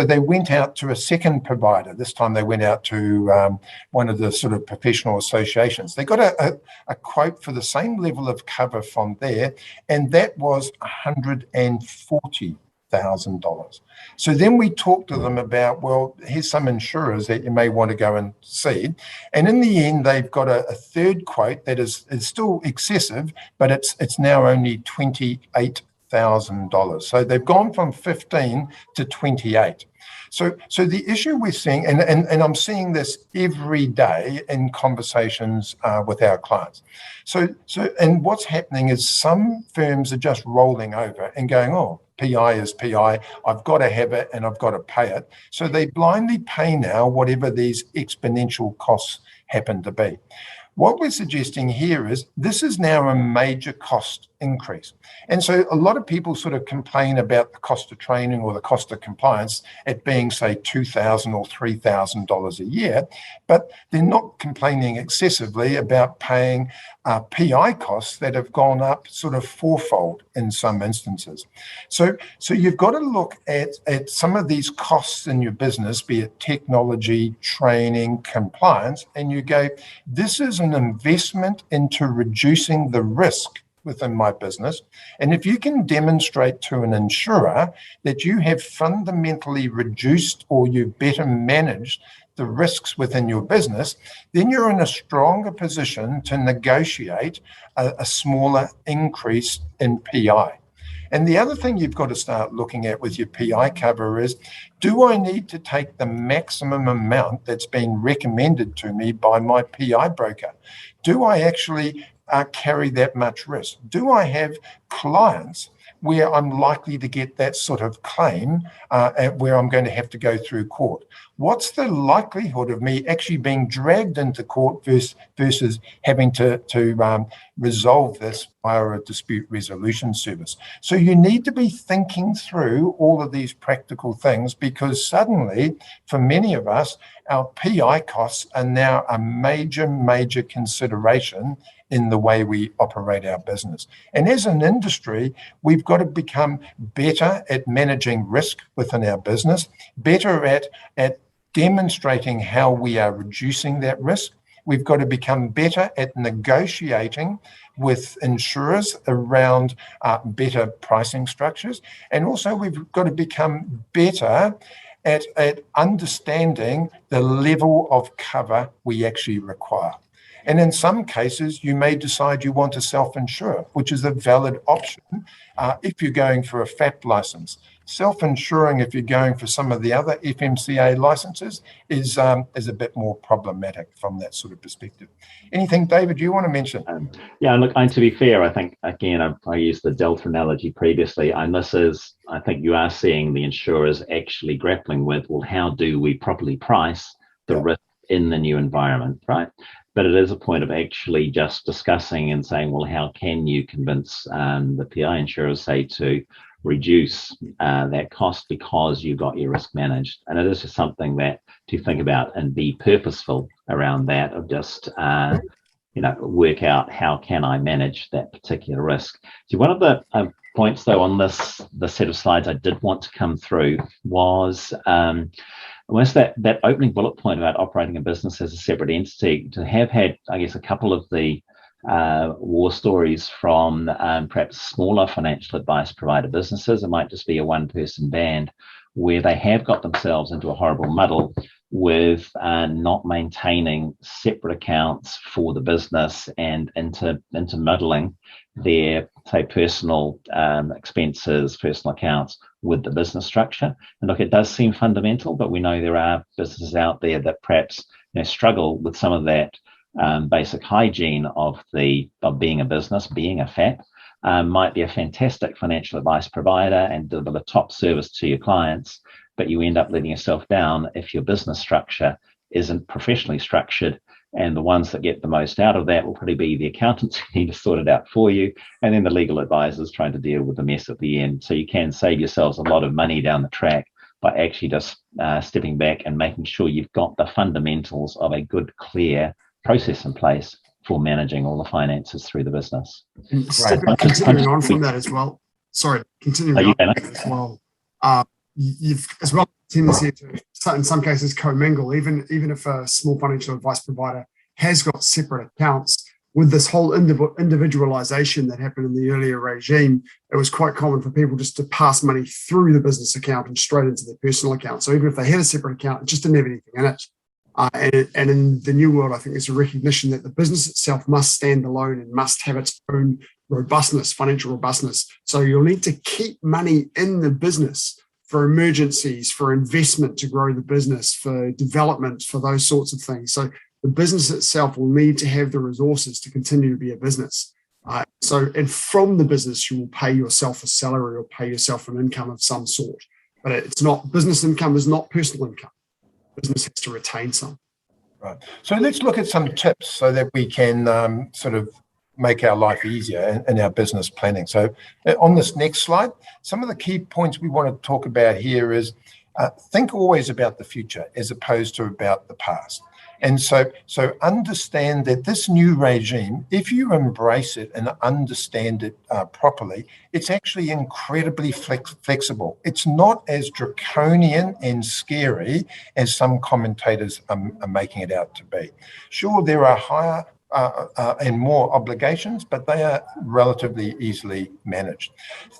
they went out to a second provider. This time they went out to one of the sort of professional associations. They got a quote for the same level of cover from there, and that was $140,000. So then we talked to them about, well, here's some insurers that you may want to go and see. And in the end, they've got a third quote that is still excessive, but it's now only $28,000. So they've gone from 15 to 28. So the issue we're seeing, and I'm seeing this every day in conversations with our clients. So what's happening is some firms are just rolling over and going, oh, PI is PI. I've got to have it and I've got to pay it. So they blindly pay now whatever these exponential costs happen to be. What we're suggesting here is this is now a major cost increase. And so a lot of people sort of complain about the cost of training or the cost of compliance at being, say, $2,000 or $3,000 a year, but they're not complaining excessively about paying PI costs that have gone up sort of fourfold in some instances. So you've got to look at some of these costs in your business, be it technology, training, compliance, and you go, this is an investment into reducing the risk within my business. And if you can demonstrate to an insurer that you have fundamentally reduced or you better managed the risks within your business, then you're in a stronger position to negotiate a smaller increase in PI. And the other thing you've got to start looking at with your PI cover is, do I need to take the maximum amount that's been recommended to me by my PI broker? Do I actually carry that much risk? Do I have clients where I'm likely to get that sort of claim where I'm going to have to go through court? What's the likelihood of me actually being dragged into court versus having to resolve this via a dispute resolution service? So you need to be thinking through all of these practical things, because suddenly, for many of us, our PI costs are now a major consideration in the way we operate our business. And as an industry, we've got to become better at managing risk within our business, better at demonstrating how we are reducing that risk. We've got to become better at negotiating with insurers around better pricing structures. And also we've got to become better at understanding the level of cover we actually require. And in some cases, you may decide you want to self-insure, which is a valid option if you're going for a FAP license. Self-insuring, if you're going for some of the other FMCA licenses, is a bit more problematic from that sort of perspective. Anything, David, you want to mention? Yeah, look, to be fair, I think, again, I used the Delta analogy previously, and this is, I think you are seeing the insurers actually grappling with, well, how do we properly price the risk in the new environment, right? But it is a point of actually just discussing and saying, well, how can you convince the PI insurers, say, to reduce that cost because you've got your risk managed? And it is just something that to think about and be purposeful around that, of just work out how can I manage that particular risk. So one of the points, though, on the set of slides I did want to come through was that opening bullet point about operating a business as a separate entity. To have had, I guess, a couple of the war stories from perhaps smaller financial advice provider businesses. It might just be a one-person band where they have got themselves into a horrible muddle with not maintaining separate accounts for the business and intermuddling their, say, personal expenses, personal accounts with the business structure. And look, it does seem fundamental, but we know there are businesses out there that perhaps struggle with some of that basic hygiene of being a business, being a FAP. Might be a fantastic financial advice provider and deliver top service to your clients, but you end up letting yourself down if your business structure isn't professionally structured. And the ones that get the most out of that will probably be the accountants who need to sort it out for you, and then the legal advisors trying to deal with the mess at the end. So you can save yourselves a lot of money down the track by actually just stepping back and making sure you've got the fundamentals of a good, clear process in place for managing all the finances through the business. And continuing on from that as well. Sorry, continuing on as well. You've as well tendency to, in some cases, commingle, even if a small financial advice provider has got separate accounts. With this whole individualization that happened in the earlier regime, it was quite common for people just to pass money through the business account and straight into their personal account. So even if they had a separate account, it just didn't have anything in it. And in the new world, I think there's a recognition that the business itself must stand alone and must have its own robustness, financial robustness. So you'll need to keep money in the business for emergencies, for investment to grow the business, for development, for those sorts of things. So the business itself will need to have the resources to continue to be a business. And from the business, you will pay yourself a salary or pay yourself an income of some sort. But it's not, business income is not personal income. Business has to retain some. Right. So let's look at some tips so that we can sort of make our life easier in our business planning. So on this next slide, some of the key points we want to talk about here is think always about the future as opposed to about the past. And so understand that this new regime, if you embrace it and understand it properly, it's actually incredibly flexible. It's not as draconian and scary as some commentators are making it out to be. Sure, there are higher and more obligations, but they are relatively easily managed.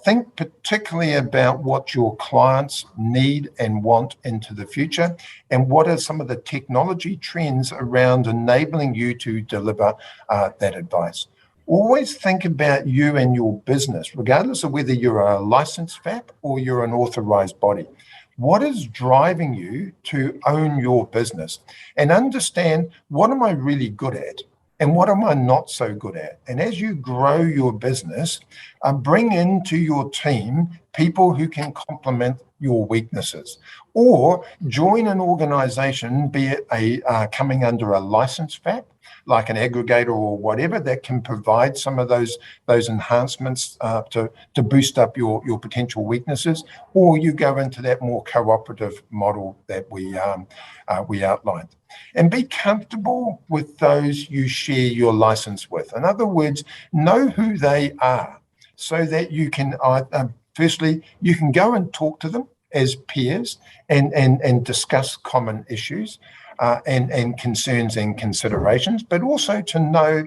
Think particularly about what your clients need and want into the future, and what are some of the technology trends around enabling you to deliver that advice. Always think about you and your business, regardless of whether you're a licensed FAP or you're an authorized body. What is driving you to own your business? And understand, what am I really good at? And what am I not so good at? And as you grow your business, bring into your team people who can complement your weaknesses, or join an organization, be it coming under a licensed FAP, like an aggregator or whatever, that can provide some of those enhancements to boost up your potential weaknesses, or you go into that more cooperative model that we outlined. And be comfortable with those you share your license with. In other words, know who they are, so that you can, firstly, you can go and talk to them as peers and discuss common issues and concerns and considerations, but also to know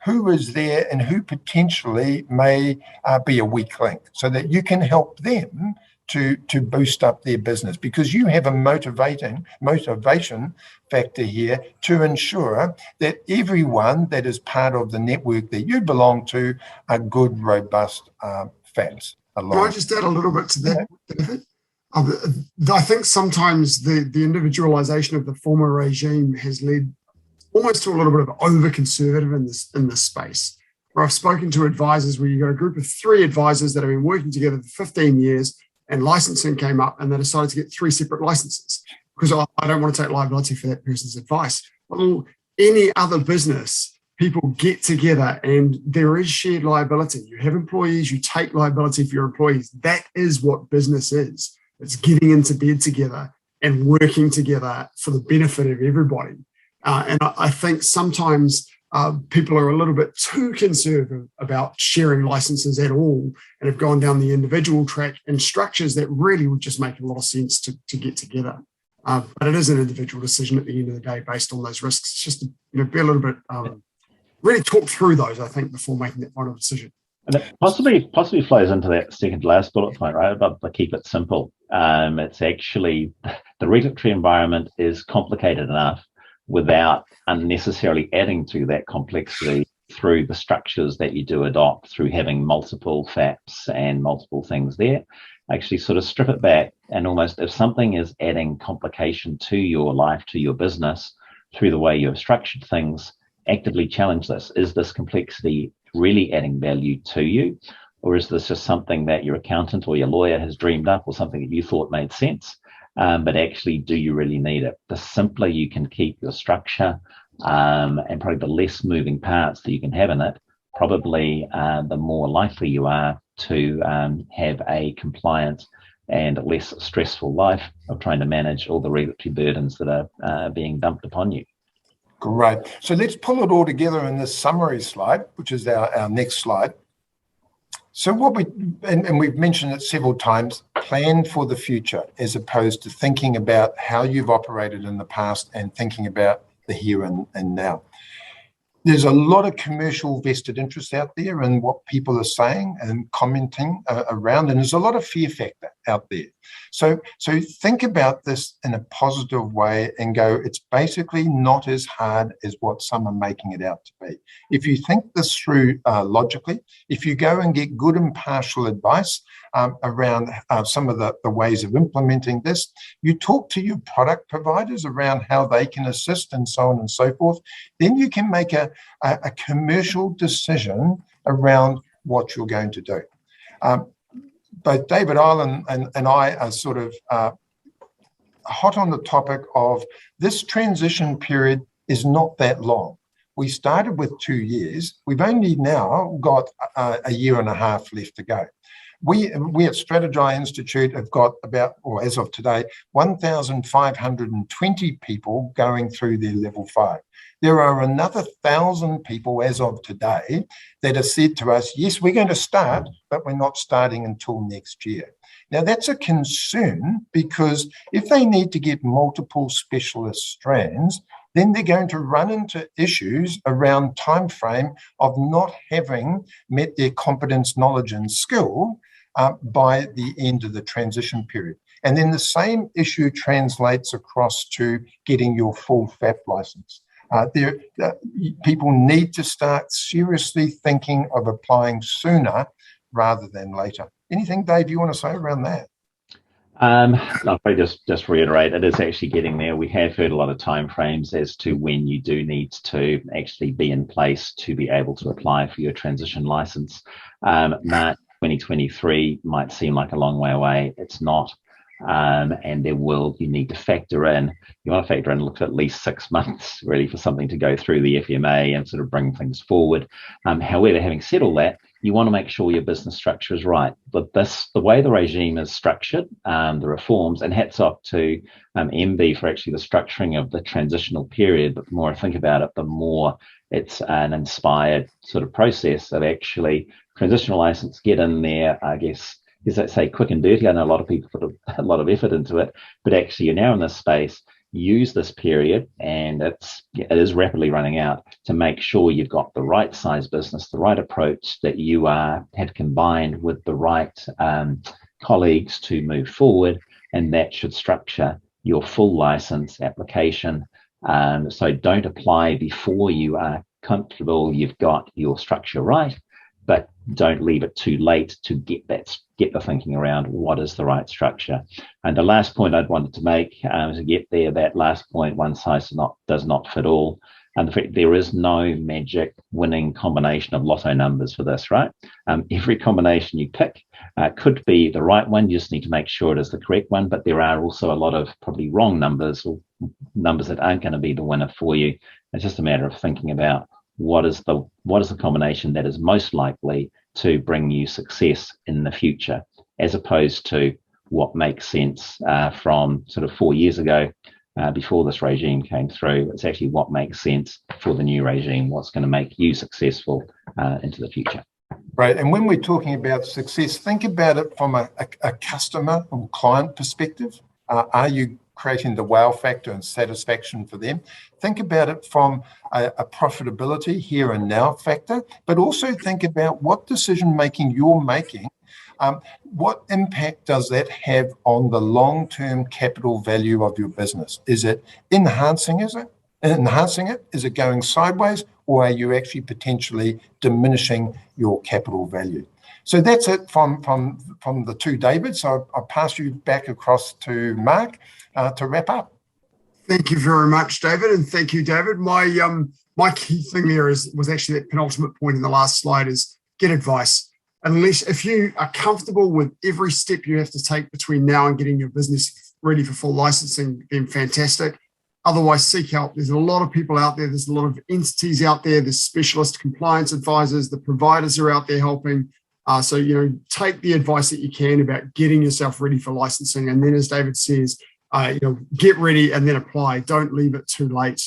who is there and who potentially may be a weak link, so that you can help them to boost up their business, because you have a motivation factor here to ensure that everyone that is part of the network that you belong to are good, robust FAPs. Can I just add a little bit to that, David? I think sometimes the individualization of the former regime has led almost to a little bit of over-conservative in this space, where I've spoken to advisors where you've got a group of 3 advisors that have been working together for 15 years, and licensing came up and they decided to get 3 separate licenses because I don't want to take liability for that person's advice. Well, any other business, people get together and there is shared liability. You have employees, you take liability for your employees. That is what business is. It's getting into bed together and working together for the benefit of everybody. And I think sometimes people are a little bit too conservative about sharing licenses at all and have gone down the individual track in structures that really would just make a lot of sense to get together. But it is an individual decision at the end of the day based on those risks. It's just to be a little bit, really talk through those, I think, before making that final decision. And it possibly flows into that second to last bullet point, right? About the keep it simple. It's actually, the regulatory environment is complicated enough without unnecessarily adding to that complexity through the structures that you do adopt, through having multiple FAPs and multiple things there. Actually sort of strip it back, and almost, if something is adding complication to your life, to your business, through the way you have structured things, actively challenge this. Is this complexity really adding value to you? Or is this just something that your accountant or your lawyer has dreamed up, or something that you thought made sense? But actually, do you really need it? The simpler you can keep your structure, and probably the less moving parts that you can have in it, probably the more likely you are to have a compliant and less stressful life of trying to manage all the regulatory burdens that are being dumped upon you. Great. So let's pull it all together in this summary slide, which is our next slide. So what we've mentioned it several times, plan for the future as opposed to thinking about how you've operated in the past and thinking about the here and now. There's a lot of commercial vested interest out there in what people are saying and commenting around, and there's a lot of fear factor out there. So think about this in a positive way and go, it's basically not as hard as what some are making it out to be. If you think this through logically, if you go and get good impartial advice around some of the ways of implementing this, you talk to your product providers around how they can assist and so on and so forth, then you can make a a commercial decision around what you're going to do. Both David Ireland and I are sort of hot on the topic of this transition period is not that long. We started with 2 years. We've only now got a year and a half left to go. We at Strategi Institute have got about, or as of today, 1,520 people going through their level 5. There are another 1,000 people as of today that have said to us, yes, we're going to start, but we're not starting until next year. Now, that's a concern because if they need to get multiple specialist strands, then they're going to run into issues around time frame of not having met their competence, knowledge and skill by the end of the transition period. And then the same issue translates across to getting your full FAP license. People need to start seriously thinking of applying sooner rather than later. Anything, Dave, you want to say around that? I'll probably just reiterate, it is actually getting there. We have heard a lot of timeframes as to when you do need to actually be in place to be able to apply for your transition license. March 2023 might seem like a long way away. It's not. And you need to factor in, look at least 6 months really for something to go through the FMA and sort of bring things forward. However, having said all that, you want to make sure your business structure is right. But the way the regime is structured, the reforms, and hats off to MB for actually the structuring of the transitional period. But the more I think about it, the more it's an inspired sort of process of actually transitional license, get in there, I guess, is that say quick and dirty. I know a lot of people put a lot of effort into it, but actually you're now in this space, use this period, and it is rapidly running out, to make sure you've got the right size business, the right approach, that you have combined with the right colleagues to move forward, and that should structure your full license application. So don't apply before you are comfortable you've got your structure right, but don't leave it too late to get the thinking around what is the right structure. And the last point I'd wanted to make to get there, that last point, one size does not fit all. And the fact there is no magic winning combination of lotto numbers for this, right? Every combination you pick could be the right one. You just need to make sure it is the correct one. But there are also a lot of probably wrong numbers, or numbers that aren't going to be the winner for you. It's just a matter of thinking about what is the combination that is most likely to bring you success in the future, as opposed to what makes sense from sort of 4 years ago before this regime came through. It's actually what makes sense for the new regime, what's going to make you successful into the future. Right. And when we're talking about success, think about it from a customer or client perspective. Are you creating the wow factor and satisfaction for them? Think about it from a profitability here and now factor, but also think about what decision making you're making. What impact does that have on the long-term capital value of your business? Is it enhancing it? Is it going sideways, or are you actually potentially diminishing your capital value? So that's it from the two Davids. So I'll pass you back across to Mark to wrap up. Thank you very much, David, and thank you, David. My key thing there was actually that penultimate point in the last slide is get advice. If you are comfortable with every step you have to take between now and getting your business ready for full licensing, then fantastic. Otherwise, seek help. There's a lot of people out there. There's a lot of entities out there. There's specialist compliance advisors. The providers are out there helping. So, take the advice that you can about getting yourself ready for licensing. And then, as David says, get ready and then apply. Don't leave it too late.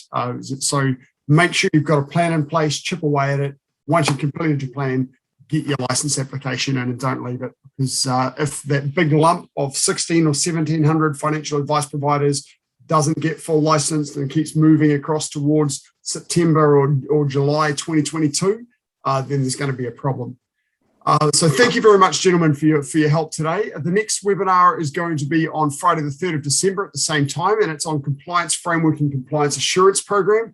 So make sure you've got a plan in place, chip away at it. Once you've completed your plan, get your license application in and don't leave it. Because if that big lump of 1,600 or 1,700 financial advice providers doesn't get full license and keeps moving across towards September or July 2022, then there's going to be a problem. So thank you very much, gentlemen, for your help today. The next webinar is going to be on Friday the 3rd of December at the same time, and it's on compliance framework and compliance assurance program.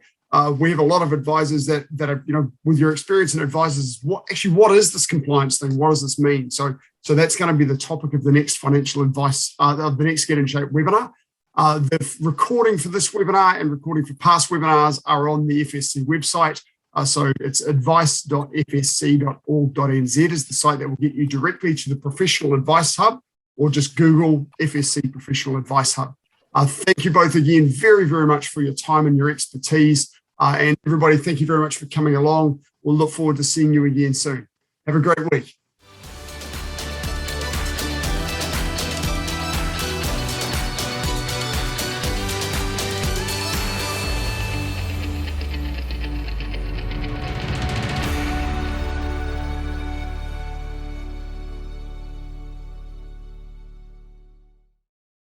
We have a lot of advisors that are, with your experience and advisors, what is this compliance thing? What does this mean? So that's going to be the topic of the next financial advice, the next Get in Shape webinar. The recording for this webinar and recording for past webinars are on the FSC website. So it's advice.fsc.org.nz is the site that will get you directly to the Professional Advice Hub, or just Google FSC Professional Advice Hub. Thank you both again very, very much for your time and your expertise. And everybody, thank you very much for coming along. We'll look forward to seeing you again soon. Have a great week.